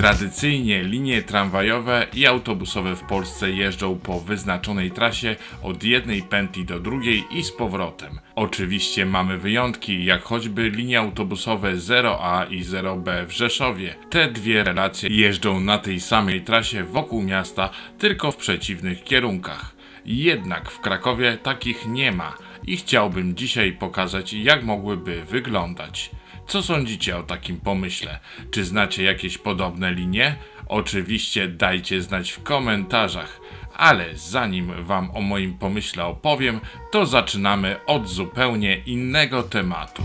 Tradycyjnie linie tramwajowe i autobusowe w Polsce jeżdżą po wyznaczonej trasie od jednej pętli do drugiej i z powrotem. Oczywiście mamy wyjątki, jak choćby linie autobusowe 0A i 0B w Rzeszowie. Te dwie relacje jeżdżą na tej samej trasie wokół miasta, tylko w przeciwnych kierunkach. Jednak w Krakowie takich nie ma i chciałbym dzisiaj pokazać, jak mogłyby wyglądać. Co sądzicie o takim pomyśle? Czy znacie jakieś podobne linie? Oczywiście dajcie znać w komentarzach, ale zanim wam o moim pomyśle opowiem, to zaczynamy od zupełnie innego tematu.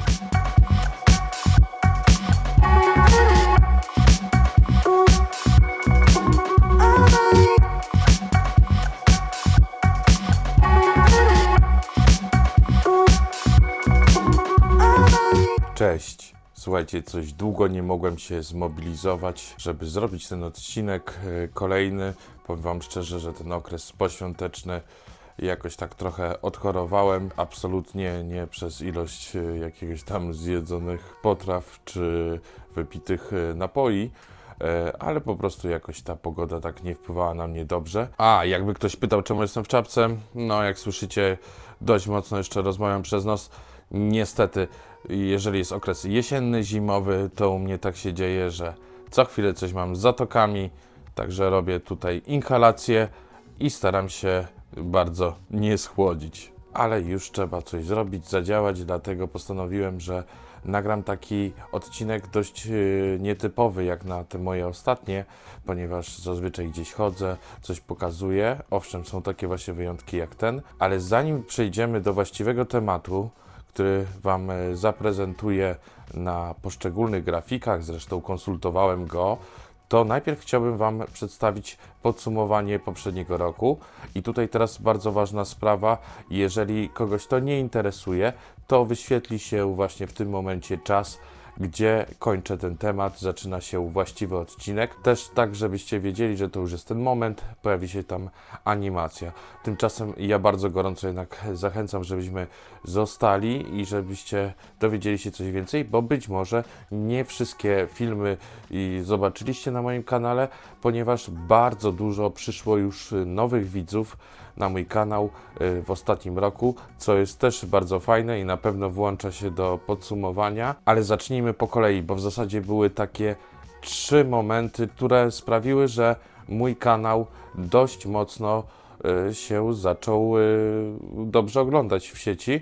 Cześć! Słuchajcie, coś długo nie mogłem się zmobilizować, żeby zrobić ten odcinek kolejny. Powiem wam szczerze, że ten okres poświąteczny jakoś tak trochę odchorowałem. Absolutnie nie przez ilość jakiegoś tam zjedzonych potraw czy wypitych napoi, ale po prostu jakoś ta pogoda tak nie wpływała na mnie dobrze. A jakby ktoś pytał, czemu jestem w czapce, no jak słyszycie, dość mocno jeszcze rozmawiam przez nos. Niestety, jeżeli jest okres jesienny, zimowy, to u mnie tak się dzieje, że co chwilę coś mam z zatokami, także robię tutaj inhalację i staram się bardzo nie schłodzić. Ale już trzeba coś zrobić, zadziałać, dlatego postanowiłem, że nagram taki odcinek dość nietypowy jak na te moje ostatnie, ponieważ zazwyczaj gdzieś chodzę, coś pokazuję. Owszem, są takie właśnie wyjątki jak ten, ale zanim przejdziemy do właściwego tematu, który wam zaprezentuję na poszczególnych grafikach, zresztą konsultowałem go, to najpierw chciałbym wam przedstawić podsumowanie poprzedniego roku. I tutaj teraz bardzo ważna sprawa, jeżeli kogoś to nie interesuje, to wyświetli się właśnie w tym momencie czas, gdzie kończę ten temat, zaczyna się właściwy odcinek. Też tak, żebyście wiedzieli, że to już jest ten moment, pojawi się tam animacja. Tymczasem ja bardzo gorąco jednak zachęcam, żebyśmy zostali i żebyście dowiedzieli się coś więcej, bo być może nie wszystkie filmy zobaczyliście na moim kanale, ponieważ bardzo dużo przyszło już nowych widzów na mój kanał w ostatnim roku, co jest też bardzo fajne i na pewno włącza się do podsumowania, ale zacznijmy po kolei, bo w zasadzie były takie 3 momenty, które sprawiły, że mój kanał dość mocno się zaczął dobrze oglądać w sieci.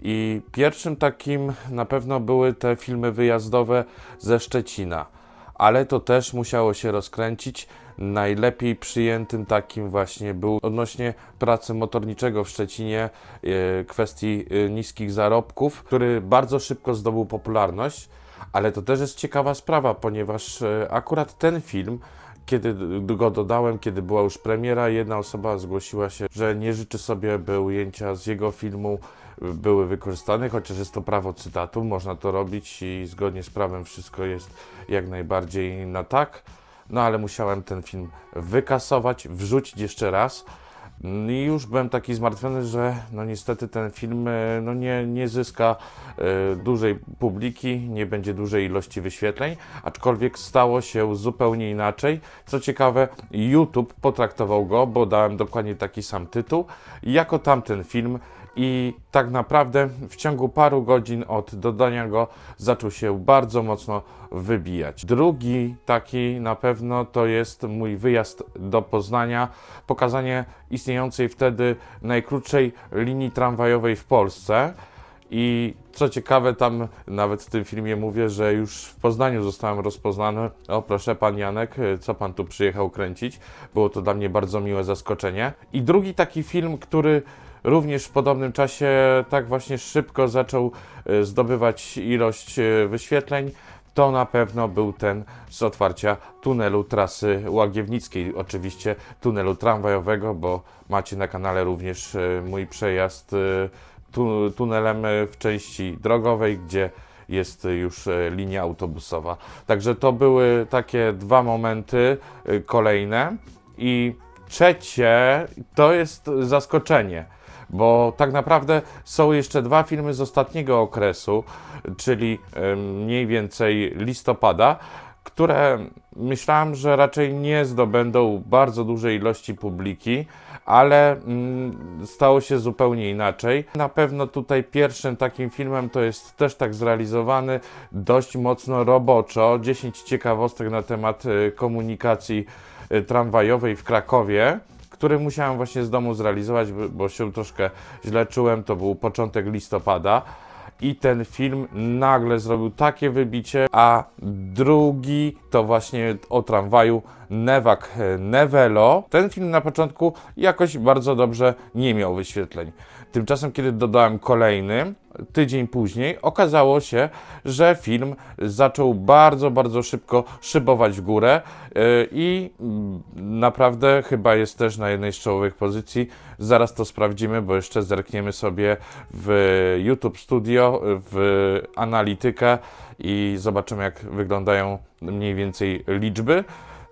I pierwszym takim na pewno były te filmy wyjazdowe ze Szczecina, ale to też musiało się rozkręcić. Najlepiej przyjętym takim właśnie był odnośnie pracy motorniczego w Szczecinie, kwestii niskich zarobków, który bardzo szybko zdobył popularność, ale to też jest ciekawa sprawa, ponieważ akurat ten film, kiedy go dodałem, kiedy była już premiera, jedna osoba zgłosiła się, że nie życzy sobie, by ujęcia z jego filmu były wykorzystane, chociaż jest to prawo cytatu, można to robić i zgodnie z prawem wszystko jest jak najbardziej na tak. No ale musiałem ten film wykasować, wrzucić jeszcze raz i już byłem taki zmartwiony, że no niestety ten film no nie zyska dużej publiki, nie będzie dużej ilości wyświetleń, aczkolwiek stało się zupełnie inaczej. Co ciekawe, YouTube potraktował go, bo dałem dokładnie taki sam tytuł, jako tamten film. I tak naprawdę w ciągu paru godzin od dodania go zaczął się bardzo mocno wybijać. Drugi taki na pewno to jest mój wyjazd do Poznania, pokazanie istniejącej wtedy najkrótszej linii tramwajowej w Polsce. I co ciekawe, tam nawet w tym filmie mówię, że już w Poznaniu zostałem rozpoznany. O proszę, pan Janek, co pan tu przyjechał kręcić? Było to dla mnie bardzo miłe zaskoczenie. I drugi taki film, który również w podobnym czasie tak właśnie szybko zaczął zdobywać ilość wyświetleń, to na pewno był ten z otwarcia tunelu trasy Łagiewnickiej, oczywiście tunelu tramwajowego, bo macie na kanale również mój przejazd tunelem w części drogowej, gdzie jest już linia autobusowa. Także to były takie 2 momenty kolejne. I trzecie to jest zaskoczenie, bo tak naprawdę są jeszcze 2 filmy z ostatniego okresu, czyli mniej więcej listopada, które myślałem, że raczej nie zdobędą bardzo dużej ilości publiki, ale stało się zupełnie inaczej. Na pewno tutaj pierwszym takim filmem to jest też tak zrealizowany, dość mocno roboczo, 10 ciekawostek na temat komunikacji tramwajowej w Krakowie, który musiałem właśnie z domu zrealizować, bo się troszkę źle czułem, to był początek listopada. I ten film nagle zrobił takie wybicie, a drugi to właśnie o tramwaju Newak Newelo. Ten film na początku jakoś bardzo dobrze nie miał wyświetleń. Tymczasem, kiedy dodałem kolejny, tydzień później, okazało się, że film zaczął bardzo szybko szybować w górę i naprawdę chyba jest też na jednej z czołowych pozycji. Zaraz to sprawdzimy, bo jeszcze zerkniemy sobie w YouTube Studio, w analitykę i zobaczymy, jak wyglądają mniej więcej liczby.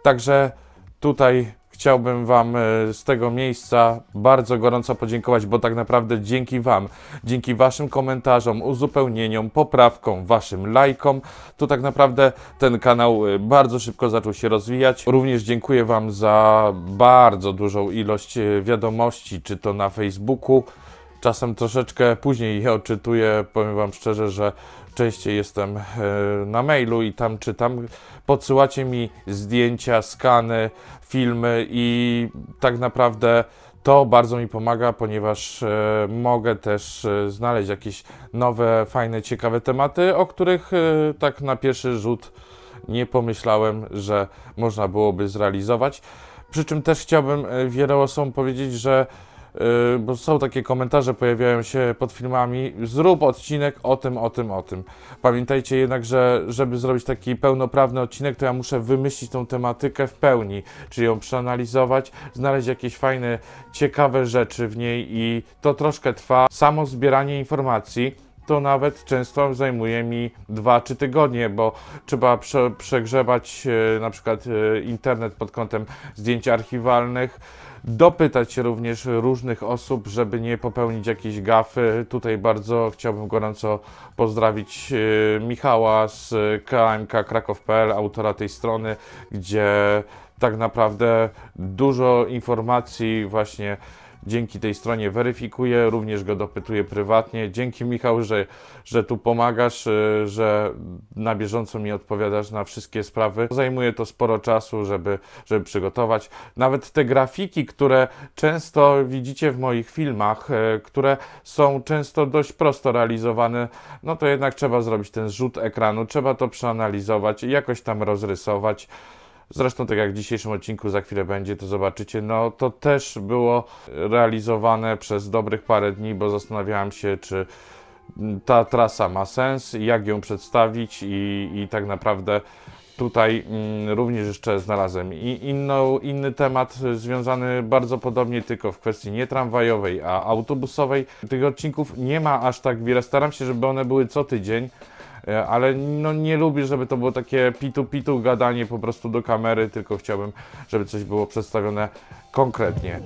Także tutaj chciałbym Wam z tego miejsca bardzo gorąco podziękować, bo tak naprawdę dzięki Wam, dzięki Waszym komentarzom, uzupełnieniom, poprawkom, Waszym lajkom, to tak naprawdę ten kanał bardzo szybko zaczął się rozwijać. Również dziękuję Wam za bardzo dużą ilość wiadomości, czy to na Facebooku. Czasem troszeczkę później je odczytuję, powiem Wam szczerze, że częściej jestem na mailu i tam czytam. Podsyłacie mi zdjęcia, skany, filmy i tak naprawdę to bardzo mi pomaga, ponieważ mogę też znaleźć jakieś nowe, fajne, ciekawe tematy, o których tak na pierwszy rzut nie pomyślałem, że można byłoby zrealizować. Przy czym też chciałbym wiele osobom powiedzieć, że bo są takie komentarze, pojawiają się pod filmami, zrób odcinek o tym. Pamiętajcie jednak, że żeby zrobić taki pełnoprawny odcinek, to ja muszę wymyślić tą tematykę w pełni, czyli ją przeanalizować, znaleźć jakieś fajne, ciekawe rzeczy w niej i to troszkę trwa. Samo zbieranie informacji to nawet często zajmuje mi 2-3 tygodnie, bo trzeba przegrzebać na przykład internet pod kątem zdjęć archiwalnych, dopytać się również różnych osób, żeby nie popełnić jakiejś gafy. Tutaj bardzo chciałbym gorąco pozdrowić Michała z kmk.krakow.pl, autora tej strony, gdzie tak naprawdę dużo informacji właśnie dzięki tej stronie weryfikuję, również go dopytuję prywatnie. Dzięki, Michał, że tu pomagasz, że na bieżąco mi odpowiadasz na wszystkie sprawy. Zajmuje to sporo czasu, żeby przygotować. Nawet te grafiki, które często widzicie w moich filmach, które są często dość prosto realizowane, no to jednak trzeba zrobić ten zrzut ekranu, trzeba to przeanalizować i jakoś tam rozrysować. Zresztą tak jak w dzisiejszym odcinku za chwilę będzie, to zobaczycie, no to też było realizowane przez dobrych parę dni, bo zastanawiałem się, czy ta trasa ma sens, jak ją przedstawić i tak naprawdę tutaj również jeszcze znalazłem inny temat związany bardzo podobnie, tylko w kwestii nie tramwajowej, a autobusowej. Tych odcinków nie ma aż tak wiele, staram się, żeby one były co tydzień, ale no nie lubię, żeby to było takie pitu gadanie po prostu do kamery, tylko chciałbym, żeby coś było przedstawione konkretnie.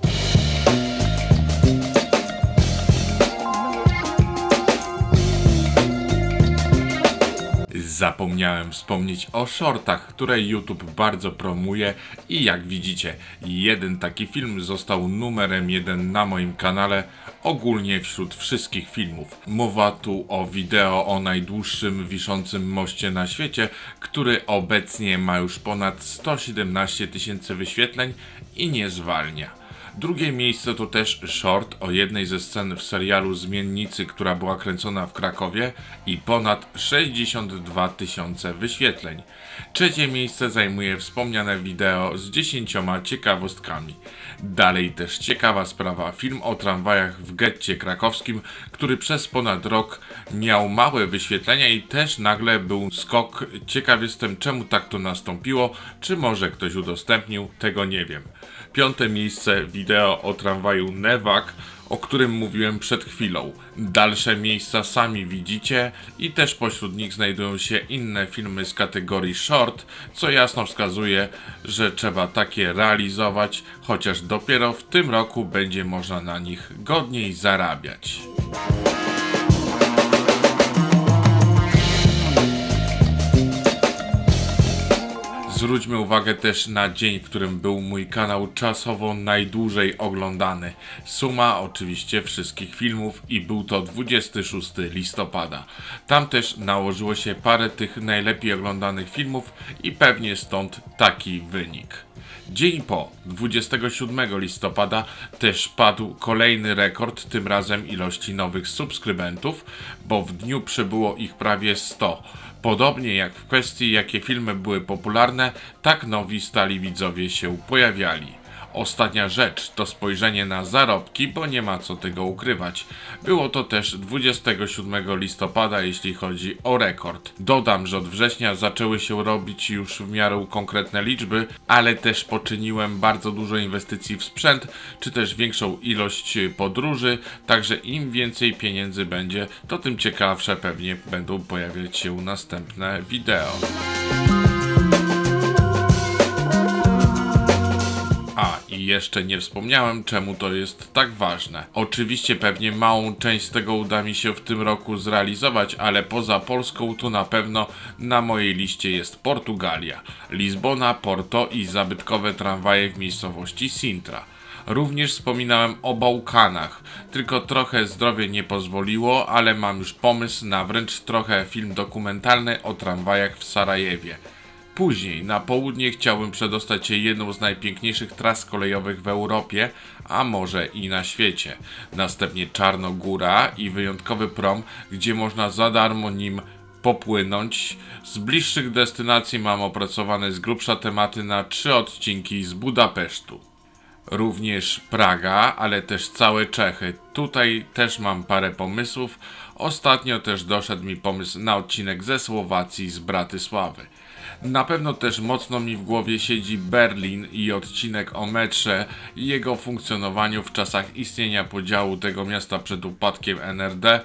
Zapomniałem wspomnieć o shortach, które YouTube bardzo promuje i jak widzicie, jeden taki film został numerem 1 na moim kanale, ogólnie wśród wszystkich filmów. Mowa tu o wideo o najdłuższym wiszącym moście na świecie, który obecnie ma już ponad 117 000 wyświetleń i nie zwalnia. Drugie miejsce to też short o jednej ze scen w serialu Zmiennicy, która była kręcona w Krakowie i ponad 62 000 wyświetleń. Trzecie miejsce zajmuje wspomniane wideo z 10 ciekawostkami. Dalej też ciekawa sprawa, film o tramwajach w getcie krakowskim, który przez ponad rok miał małe wyświetlenia i też nagle był skok. Ciekaw jestem, czemu tak to nastąpiło, czy może ktoś udostępnił, tego nie wiem. Piąte miejsce wideo o tramwaju Newak, o którym mówiłem przed chwilą. Dalsze miejsca sami widzicie i też pośród nich znajdują się inne filmy z kategorii short, co jasno wskazuje, że trzeba takie realizować, chociaż dopiero w tym roku będzie można na nich godniej zarabiać. Zwróćmy uwagę też na dzień, w którym był mój kanał czasowo najdłużej oglądany. Suma oczywiście wszystkich filmów i był to 26 listopada. Tam też nałożyło się parę tych najlepiej oglądanych filmów i pewnie stąd taki wynik. Dzień po, 27 listopada, też padł kolejny rekord, tym razem ilości nowych subskrybentów, bo w dniu przybyło ich prawie 100. Podobnie jak w kwestii, jakie filmy były popularne, tak nowi stali widzowie się pojawiali. Ostatnia rzecz to spojrzenie na zarobki, bo nie ma co tego ukrywać. Było to też 27 listopada, jeśli chodzi o rekord. Dodam, że od września zaczęły się robić już w miarę konkretne liczby, ale też poczyniłem bardzo dużo inwestycji w sprzęt, czy też większą ilość podróży, także im więcej pieniędzy będzie, to tym ciekawsze pewnie będą pojawiać się następne wideo. I jeszcze nie wspomniałem, czemu to jest tak ważne. Oczywiście pewnie małą część z tego uda mi się w tym roku zrealizować, ale poza Polską tu na pewno na mojej liście jest Portugalia, Lizbona, Porto i zabytkowe tramwaje w miejscowości Sintra. Również wspominałem o Bałkanach, tylko trochę zdrowie nie pozwoliło, ale mam już pomysł na wręcz trochę film dokumentalny o tramwajach w Sarajewie. Później, na południe, chciałbym przedostać się jedną z najpiękniejszych tras kolejowych w Europie, a może i na świecie. Następnie Czarnogóra i wyjątkowy prom, gdzie można za darmo nim popłynąć. Z bliższych destynacji mam opracowane z grubsza tematy na 3 odcinki z Budapesztu. Również Praga, ale też całe Czechy. Tutaj też mam parę pomysłów. Ostatnio też doszedł mi pomysł na odcinek ze Słowacji, z Bratysławy. Na pewno też mocno mi w głowie siedzi Berlin i odcinek o metrze i jego funkcjonowaniu w czasach istnienia podziału tego miasta przed upadkiem NRD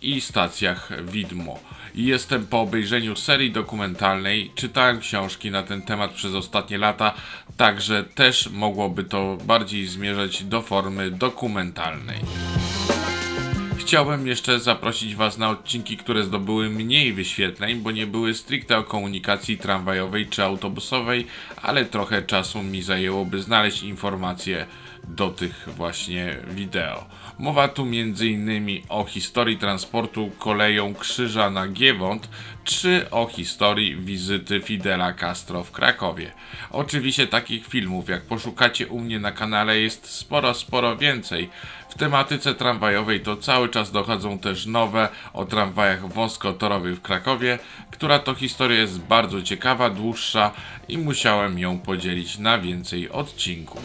i stacjach widmo. Jestem po obejrzeniu serii dokumentalnej, czytałem książki na ten temat przez ostatnie lata, także też mogłoby to bardziej zmierzać do formy dokumentalnej. Chciałbym jeszcze zaprosić Was na odcinki, które zdobyły mniej wyświetleń, bo nie były stricte o komunikacji tramwajowej czy autobusowej, ale trochę czasu mi zajęło, by znaleźć informacje do tych właśnie wideo. Mowa tu m.in. o historii transportu koleją krzyża na Giewont, czy o historii wizyty Fidela Castro w Krakowie. Oczywiście takich filmów, jak poszukacie u mnie na kanale, jest sporo więcej. W tematyce tramwajowej to cały czas dochodzą też nowe o tramwajach wąskotorowych w Krakowie, która to historia jest bardzo ciekawa, dłuższa i musiałem ją podzielić na więcej odcinków.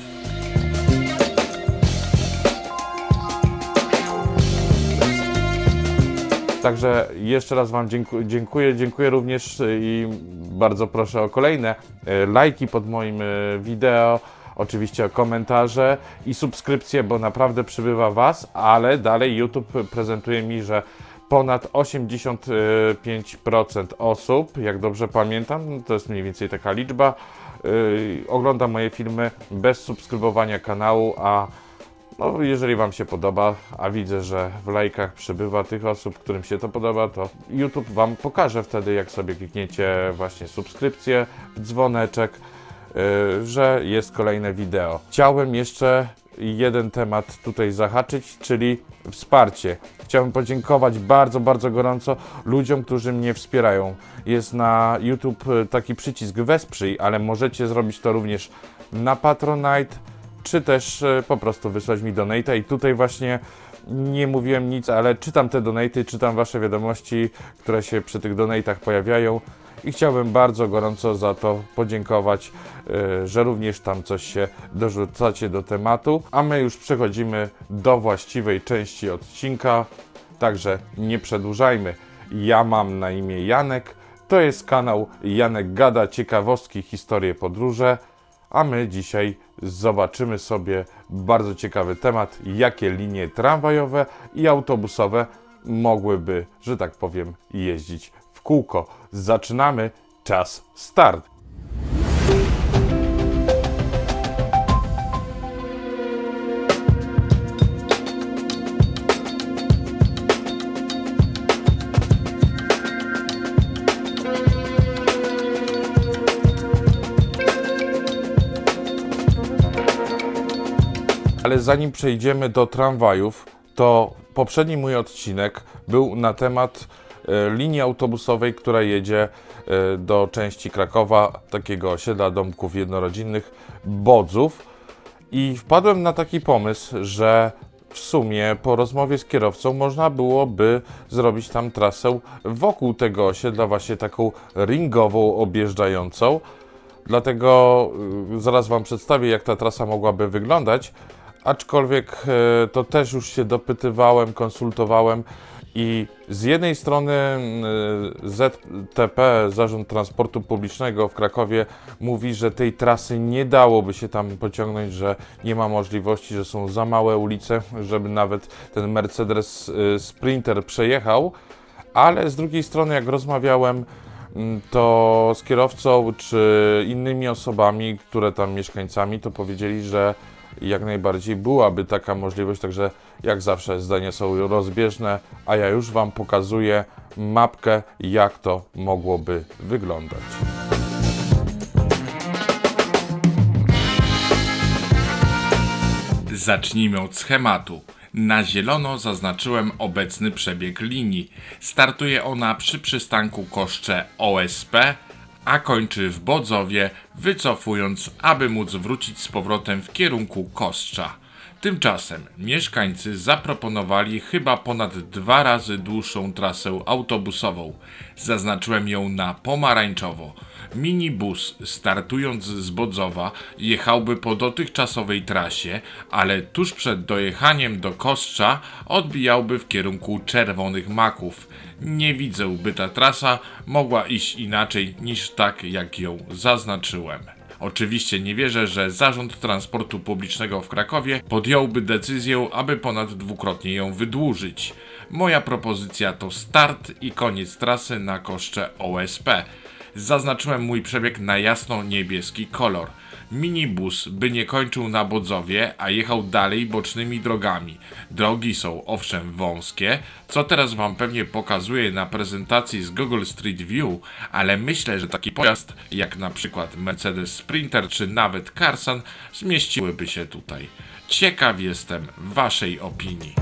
Także jeszcze raz Wam dziękuję również i bardzo proszę o kolejne lajki pod moim wideo, oczywiście komentarze i subskrypcje, bo naprawdę przybywa Was, ale dalej YouTube prezentuje mi, że ponad 85% osób, jak dobrze pamiętam, to jest mniej więcej taka liczba, ogląda moje filmy bez subskrybowania kanału, a no, jeżeli Wam się podoba, a widzę, że w lajkach przybywa tych osób, którym się to podoba, to YouTube Wam pokaże wtedy, jak sobie klikniecie właśnie subskrypcję, dzwoneczek, że jest kolejne wideo. Chciałem jeszcze jeden temat tutaj zahaczyć, czyli wsparcie. Chciałbym podziękować bardzo gorąco ludziom, którzy mnie wspierają. Jest na YouTube taki przycisk wesprzyj, ale możecie zrobić to również na Patronite, czy też po prostu wysłać mi donate'a i tutaj właśnie nie mówiłem nic, ale czytam te donate'y, czytam Wasze wiadomości, które się przy tych donate'ach pojawiają i chciałbym bardzo gorąco za to podziękować, że również tam coś się dorzucacie do tematu, a my już przechodzimy do właściwej części odcinka, także nie przedłużajmy. Ja mam na imię Janek, to jest kanał Janek Gada, ciekawostki, historie, podróże. A my dzisiaj zobaczymy sobie bardzo ciekawy temat, jakie linie tramwajowe i autobusowe mogłyby, że tak powiem, jeździć w kółko. Zaczynamy, czas start! Ale zanim przejdziemy do tramwajów, to poprzedni mój odcinek był na temat linii autobusowej, która jedzie do części Krakowa, takiego osiedla domków jednorodzinnych Bodzów. I wpadłem na taki pomysł, że w sumie po rozmowie z kierowcą można byłoby zrobić tam trasę wokół tego osiedla, właśnie taką ringową, objeżdżającą. Dlatego zaraz Wam przedstawię, jak ta trasa mogłaby wyglądać, aczkolwiek to też już się dopytywałem, konsultowałem i z jednej strony ZTP, Zarząd Transportu Publicznego w Krakowie, mówi, że tej trasy nie dałoby się tam pociągnąć, że nie ma możliwości, że są za małe ulice, żeby nawet ten Mercedes Sprinter przejechał, ale z drugiej strony, jak rozmawiałem to z kierowcą czy innymi osobami, które tam mieszkańcami, to powiedzieli, że jak najbardziej byłaby taka możliwość, także jak zawsze zdania są rozbieżne, a ja już Wam pokazuję mapkę, jak to mogłoby wyglądać. Zacznijmy od schematu. Na zielono zaznaczyłem obecny przebieg linii. Startuje ona przy przystanku Koszcze OSP, a kończy w Bodzowie, wycofując, aby móc wrócić z powrotem w kierunku Kostrza. Tymczasem mieszkańcy zaproponowali chyba ponad 2 razy dłuższą trasę autobusową. Zaznaczyłem ją na pomarańczowo. Minibus, startując z Bodzowa, jechałby po dotychczasowej trasie, ale tuż przed dojechaniem do Kostrza odbijałby w kierunku Czerwonych Maków. Nie widzę, by ta trasa mogła iść inaczej niż tak, jak ją zaznaczyłem. Oczywiście nie wierzę, że Zarząd Transportu Publicznego w Krakowie podjąłby decyzję, aby ponad dwukrotnie ją wydłużyć. Moja propozycja to start i koniec trasy na Koszcze OSP. Zaznaczyłem mój przebieg na jasno-niebieski kolor. Minibus by nie kończył na Bodzowie, a jechał dalej bocznymi drogami. Drogi są owszem wąskie, co teraz Wam pewnie pokazuję na prezentacji z Google Street View, ale myślę, że taki pojazd jak na przykład Mercedes Sprinter czy nawet Karsan zmieściłyby się tutaj. Ciekaw jestem Waszej opinii.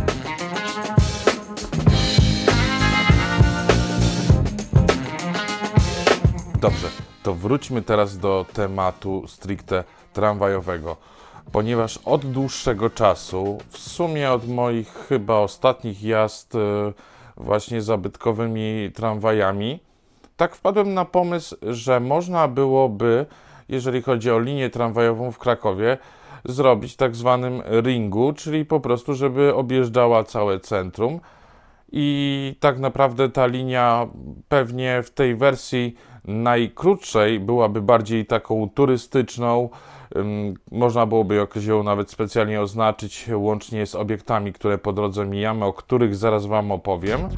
Dobrze, to wróćmy teraz do tematu stricte tramwajowego, ponieważ od dłuższego czasu, w sumie od moich chyba ostatnich jazd właśnie zabytkowymi tramwajami, tak wpadłem na pomysł, że można byłoby, jeżeli chodzi o linię tramwajową w Krakowie, zrobić tak zwanym ringu, czyli po prostu, żeby objeżdżała całe centrum. I tak naprawdę ta linia pewnie w tej wersji najkrótszej byłaby bardziej taką turystyczną. Można byłoby ją nawet specjalnie oznaczyć łącznie z obiektami, które po drodze mijamy, o których zaraz Wam opowiem.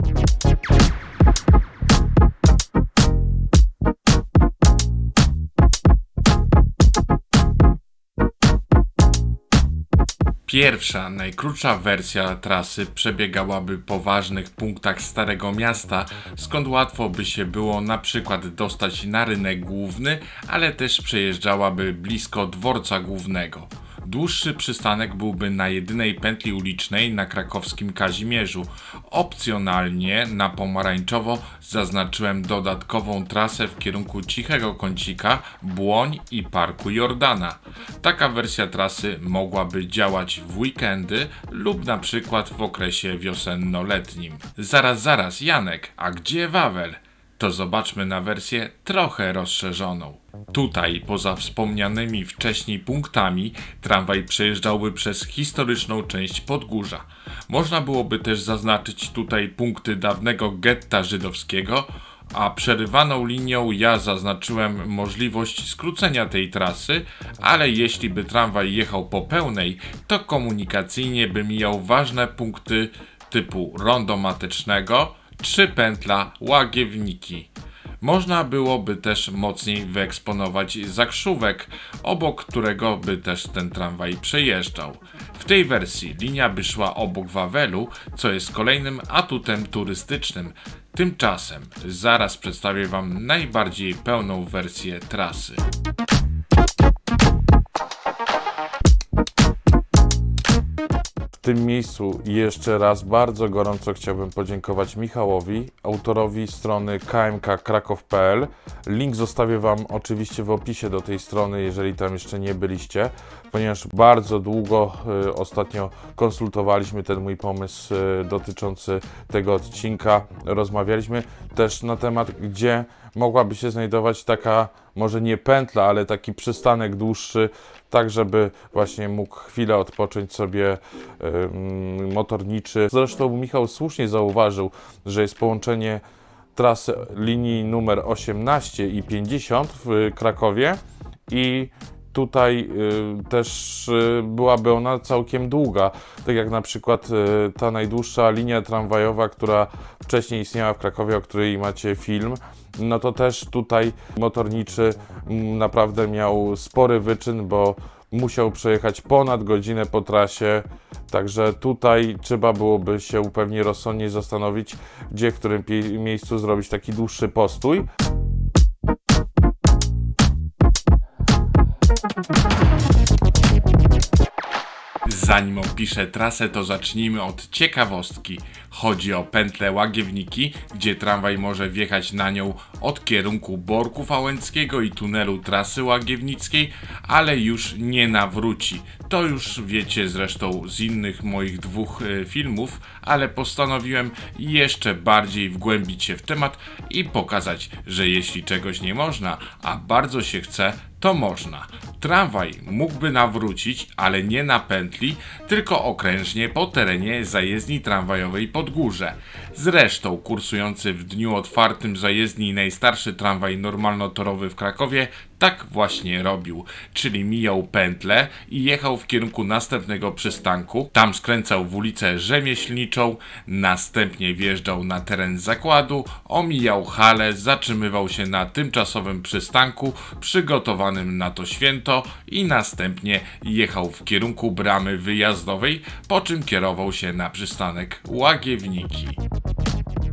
Pierwsza, najkrótsza wersja trasy przebiegałaby po ważnych punktach Starego Miasta, skąd łatwo by się było na przykład dostać na rynek główny, ale też przejeżdżałaby blisko dworca głównego. Dłuższy przystanek byłby na jedynej pętli ulicznej na krakowskim Kazimierzu. Opcjonalnie na pomarańczowo zaznaczyłem dodatkową trasę w kierunku Cichego Kącika, Błoń i Parku Jordana. Taka wersja trasy mogłaby działać w weekendy lub na przykład w okresie wiosenno-letnim. Zaraz, Janek, a gdzie Wawel? To zobaczmy na wersję trochę rozszerzoną. Tutaj, poza wspomnianymi wcześniej punktami, tramwaj przejeżdżałby przez historyczną część Podgórza. Można byłoby też zaznaczyć tutaj punkty dawnego getta żydowskiego, a przerywaną linią ja zaznaczyłem możliwość skrócenia tej trasy, ale jeśli by tramwaj jechał po pełnej, to komunikacyjnie by mijał ważne punkty typu rondo Matecznego czy pętla Łagiewniki. Można byłoby też mocniej wyeksponować Zakrzówek, obok którego by też ten tramwaj przejeżdżał. W tej wersji linia by szła obok Wawelu, co jest kolejnym atutem turystycznym. Tymczasem zaraz przedstawię Wam najbardziej pełną wersję trasy. tym miejscu jeszcze raz bardzo gorąco chciałbym podziękować Michałowi, autorowi strony kmkkraków.pl. Link zostawię Wam oczywiście w opisie do tej strony, jeżeli tam jeszcze nie byliście, ponieważ bardzo długo ostatnio konsultowaliśmy ten mój pomysł dotyczący tego odcinka. Rozmawialiśmy też na temat, gdzie mogłaby się znajdować taka, może nie pętla, ale taki przystanek dłuższy, tak żeby właśnie mógł chwilę odpocząć sobie motorniczy. Zresztą Michał słusznie zauważył, że jest połączenie trasy linii numer 18 i 50 w Krakowie i tutaj też byłaby ona całkiem długa, tak jak na przykład ta najdłuższa linia tramwajowa, która wcześniej istniała w Krakowie, o której macie film, no to też tutaj motorniczy naprawdę miał spory wyczyn, bo musiał przejechać ponad godzinę po trasie, także tutaj trzeba byłoby się pewnie rozsądnie zastanowić, gdzie, w którym miejscu zrobić taki dłuższy postój. Zanim opiszę trasę, to zacznijmy od ciekawostki. Chodzi o pętlę Łagiewniki, gdzie tramwaj może wjechać na nią od kierunku Borku Wałęckiego i tunelu trasy łagiewnickiej, ale już nie nawróci. To już wiecie zresztą z innych moich dwóch filmów, ale postanowiłem jeszcze bardziej wgłębić się w temat i pokazać, że jeśli czegoś nie można, a bardzo się chce, to można. Tramwaj mógłby nawrócić, ale nie na pętli, tylko okrężnie po terenie zajezdni tramwajowej Podgórze. Zresztą kursujący w dniu otwartym zajezdni najstarszy tramwaj normalnotorowy w Krakowie tak właśnie robił, czyli mijał pętlę i jechał w kierunku następnego przystanku, tam skręcał w ulicę Rzemieślniczą, następnie wjeżdżał na teren zakładu, omijał halę, zatrzymywał się na tymczasowym przystanku przygotowanym na to święto i następnie jechał w kierunku bramy wyjazdowej, po czym kierował się na przystanek Łagiewniki.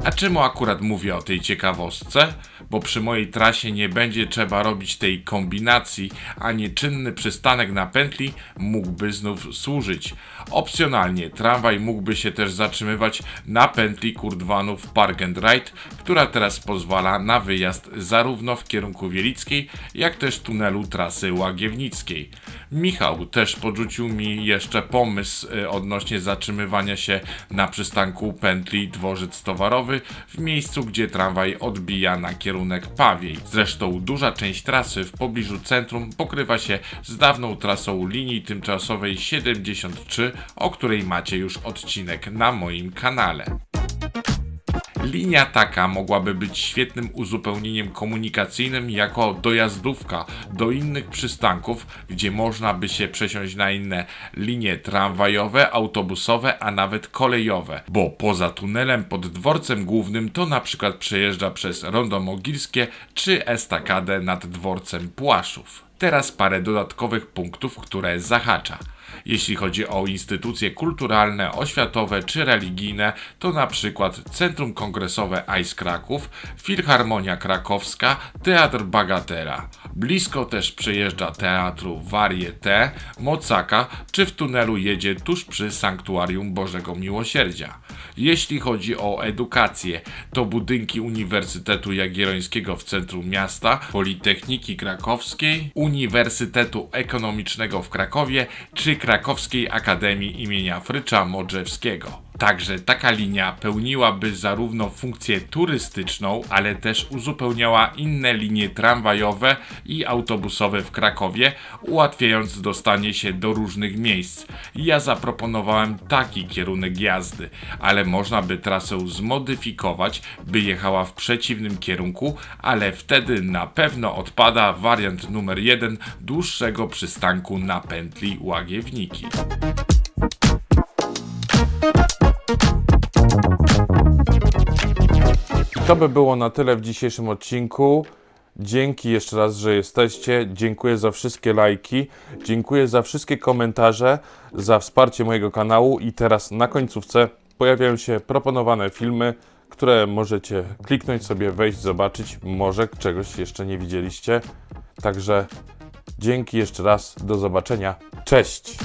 A czemu akurat mówię o tej ciekawostce? Bo przy mojej trasie nie będzie trzeba robić tej kombinacji, a nieczynny przystanek na pętli mógłby znów służyć. Opcjonalnie tramwaj mógłby się też zatrzymywać na pętli Kurdwanów Park and Ride, która teraz pozwala na wyjazd zarówno w kierunku Wielickiej, jak też tunelu trasy Łagiewnickiej. Michał też podrzucił mi jeszcze pomysł odnośnie zatrzymywania się na przystanku pętli Dworzec Towarowy w miejscu, gdzie tramwaj odbija na kierunek Pawiej. Zresztą duża część trasy w pobliżu centrum pokrywa się z dawną trasą linii tymczasowej 73, o której macie już odcinek na moim kanale. Linia taka mogłaby być świetnym uzupełnieniem komunikacyjnym jako dojazdówka do innych przystanków, gdzie można by się przesiąść na inne linie tramwajowe, autobusowe, a nawet kolejowe, bo poza tunelem pod dworcem głównym to na przykład przejeżdża przez Rondo Mogilskie czy estakadę nad dworcem Płaszów. Teraz parę dodatkowych punktów, które zahacza. Jeśli chodzi o instytucje kulturalne, oświatowe czy religijne, to na przykład Centrum Kongresowe ICE Kraków, Filharmonia Krakowska, Teatr Bagatela. Blisko też przejeżdża Teatru Varieté, Mocaka, czy w tunelu jedzie tuż przy Sanktuarium Bożego Miłosierdzia. Jeśli chodzi o edukację, to budynki Uniwersytetu Jagiellońskiego w centrum miasta, Politechniki Krakowskiej, Uniwersytetu Ekonomicznego w Krakowie, czy Krakowskiej Akademii imienia Frycza Modrzewskiego. Także taka linia pełniłaby zarówno funkcję turystyczną, ale też uzupełniała inne linie tramwajowe i autobusowe w Krakowie, ułatwiając dostanie się do różnych miejsc. Ja zaproponowałem taki kierunek jazdy, ale można by trasę zmodyfikować, by jechała w przeciwnym kierunku, ale wtedy na pewno odpada wariant numer 1 dłuższego przystanku na pętli Łagiewniki. To by było na tyle w dzisiejszym odcinku. Dzięki jeszcze raz, że jesteście. Dziękuję za wszystkie lajki. Dziękuję za wszystkie komentarze, za wsparcie mojego kanału. I teraz na końcówce pojawiają się proponowane filmy, które możecie kliknąć sobie, wejść, zobaczyć. Może czegoś jeszcze nie widzieliście. Także dzięki jeszcze raz. Do zobaczenia. Cześć!